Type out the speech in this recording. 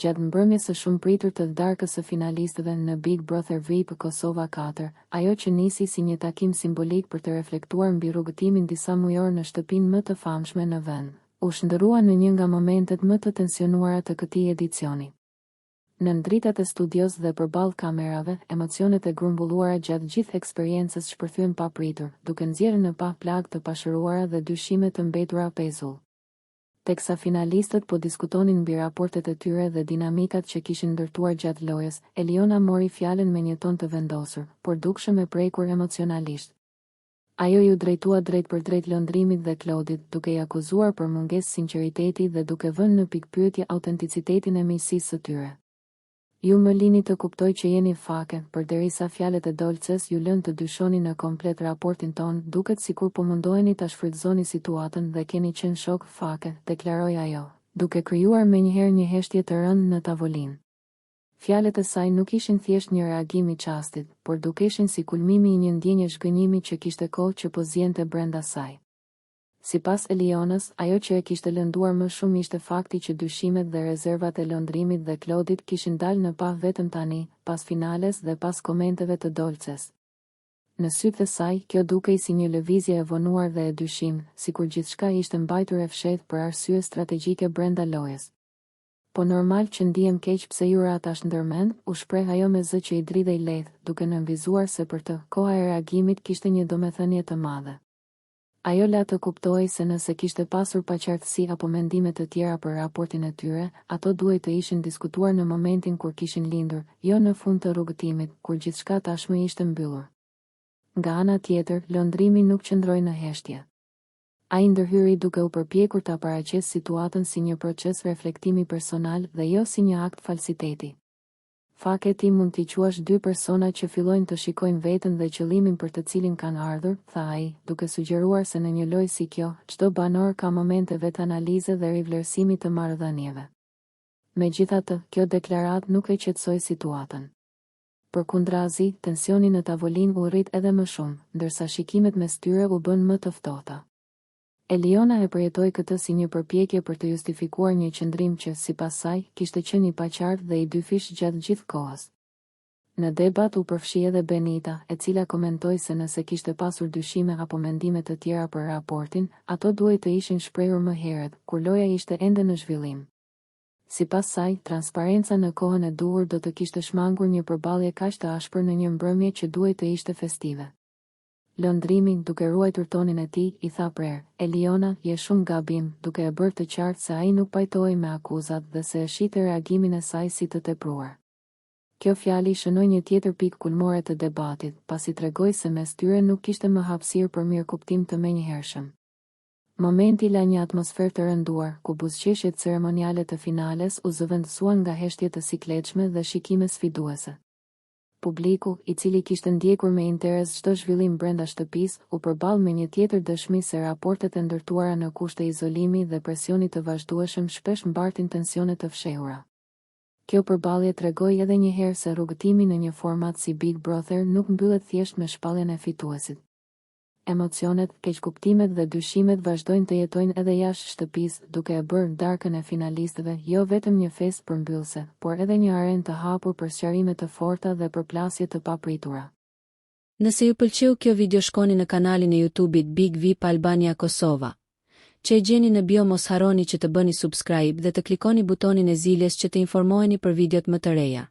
Gjatë mbrëmjes së shumë pritur të darkës së finalistëve në Big Brother VIP Kosova 4, ajo që nisi si një takim simbolik për të reflektuar mbi rrugëtimin disa mujor në shtëpinë më të famshme në vend, u shndërrua në një nga momentet më të tensionuara të këtij edicioni. Në dritat e studios dhe përballë kamerave, emocionet e grumbulluara gjatë gjithë eksperiencës shpërthyen papritur, duke nxjerrë në pa plagë të pashëruara dhe dyshime të mbetura pezull. Teksa finalistët po diskutonin mbi raportet e tyre dhe dinamikat që kishin ndërtuar gjatë lojës, Eliona mori fjalën me një ton të vendosur, por dukshëm e prekur emocionalisht. Ajo ju drejtua drejt për drejt lëndrimit dhe Klodit, duke i akuzuar për mungesë sinqeriteti dhe duke vënë në pikpyetje autenticitetin e miqësisë së tyre. Ju më lini të kuptoj që jeni fake, përderisa fjalët e Dolces ju lën të dyshoni në komplet raportin ton, duket sikur po mundoheni ta shfrytëzoni situatën dhe keni qenë shok fake, deklaroi ajo, duke krijuar menjëherë një heshtje të rëndë në tavolinë. Fjalët e saj nuk ishin thjesht një reagim i çastit, por dukeshin si kulmimi i një ndjenje zhgënjimi që kishte kohë që po zjente brenda saj. Sipas Elionës, ajo që e kishte lënduar më shumë ishte fakti që dyshimet dhe rezervat e lëndrimit dhe Klodit kishin dalë në pa vetëm tani, pas finales dhe pas komenteve të Dolces. Në sytë e saj, kjo dukej si një lëvizje e vonuar dhe e dyshim, sikur gjithçka ishte mbajtur e fshehtë për arsye strategjike brenda lojës. Po normal që ndihem keq pse jura atash ndërmend, u shpreh ajo me zë që i dridhej lehtë, duke nënvizuar se për të, koha e reagimit kishte një domethënie të madhe. Ajo la të kuptoi se nëse kishte pasur paqartësi apo mendime të tjera për raportin e tyre, ato duhej të ishin diskutuar në momentin kur kishin lindur, jo në fund të rrugëtimit, kur gjithçka tashmë ishte mbyllur. Nga ana tjetër, lëndrimi nuk qëndroi në heshtje. Ai ndërhyri duke u përpjekur ta paraqesë situatën si një proces reflektimi personal dhe jo si një akt falsiteti. Fake ti mund t'i quash dy persona që fillojnë të shikojnë veten dhe qëllimin për të cilin kanë ardhur, tha ai, duke sugjeruar se në një lojë si kjo, çdo banor ka momente vetanalize dhe rivlerësimi të marrëdhënieve. Megjithatë, kjo deklaratë nuk e qetësoi situatën. Përkundrazi, tensioni në tavolinë u rrit edhe më shumë, ndërsa shikimet mes tyre u bën më të ftohta. Eliona e përjetoi këtë si një përpjekje për të justifikuar një qëndrim që, sipas saj, kishte qenë i paqartë dhe i dyfish gjatë gjithë kohës. Në debat u përfshi edhe Benita, e cila komentoi se nëse kishte pasur dyshime apo mendime të tjera për raportin, ato duhej të ishin shprehur më herët, kur loja ishte ende në zhvillim. Sipas saj, transparenca në kohën e duhur do të kishte shmangur një përballje kaq të ashpër në një mbrëmje që duhej të ishte festive. Lëndrimi, duke ruajtur tonin e tij, i tha prerë, Eliona, je shumë gabim, duke e bërë të qartë se ai nuk pajtohej me akuzat dhe se e shite reagimin e saj si të tepruar. Kjo fjalë shënoi një tjetër pikë kulmore të debatit, pasi tregoi se mes tyre nuk kishte më hapësirë për mirëkuptim të menjëhershëm. Momenti la një atmosferë të rënduar, ku buzëqeshjet ceremoniale të finales u zëvendësuan nga heshtje të sikletshme dhe shikime sfiduese. Publiku, i cili kishte ndjekur me interes çdo zhvillim brenda shtëpisë, u përball me një tjetër dëshmi se raportet e ndërtuara në kushte izolimi dhe presionit të vazhdueshëm shpesh mbartin tensione të fshehura. Kjo përballje tregoi edhe një herë se rrugëtimi në një format si Big Brother nuk mbyllet thjesht me shpalljen e fituesit. Emocionet, keqkuptimet dhe dyshimet vazhdojnë të jetojnë edhe jashtë shtëpisë, duke e bërë darkën e finalistëve jo vetëm një festë përmbyllëse, por edhe një arenë të hapur për sqarime të forta dhe përplasje të papritura. Nëse ju pëlqeu kjo video, shkoni në kanalin e YouTube-it Big VIP Albania Kosova, që e gjeni në bio. Mos harroni që të bëni subscribe dhe të klikoni butonin e ziljes që të informoheni për videot më të reja.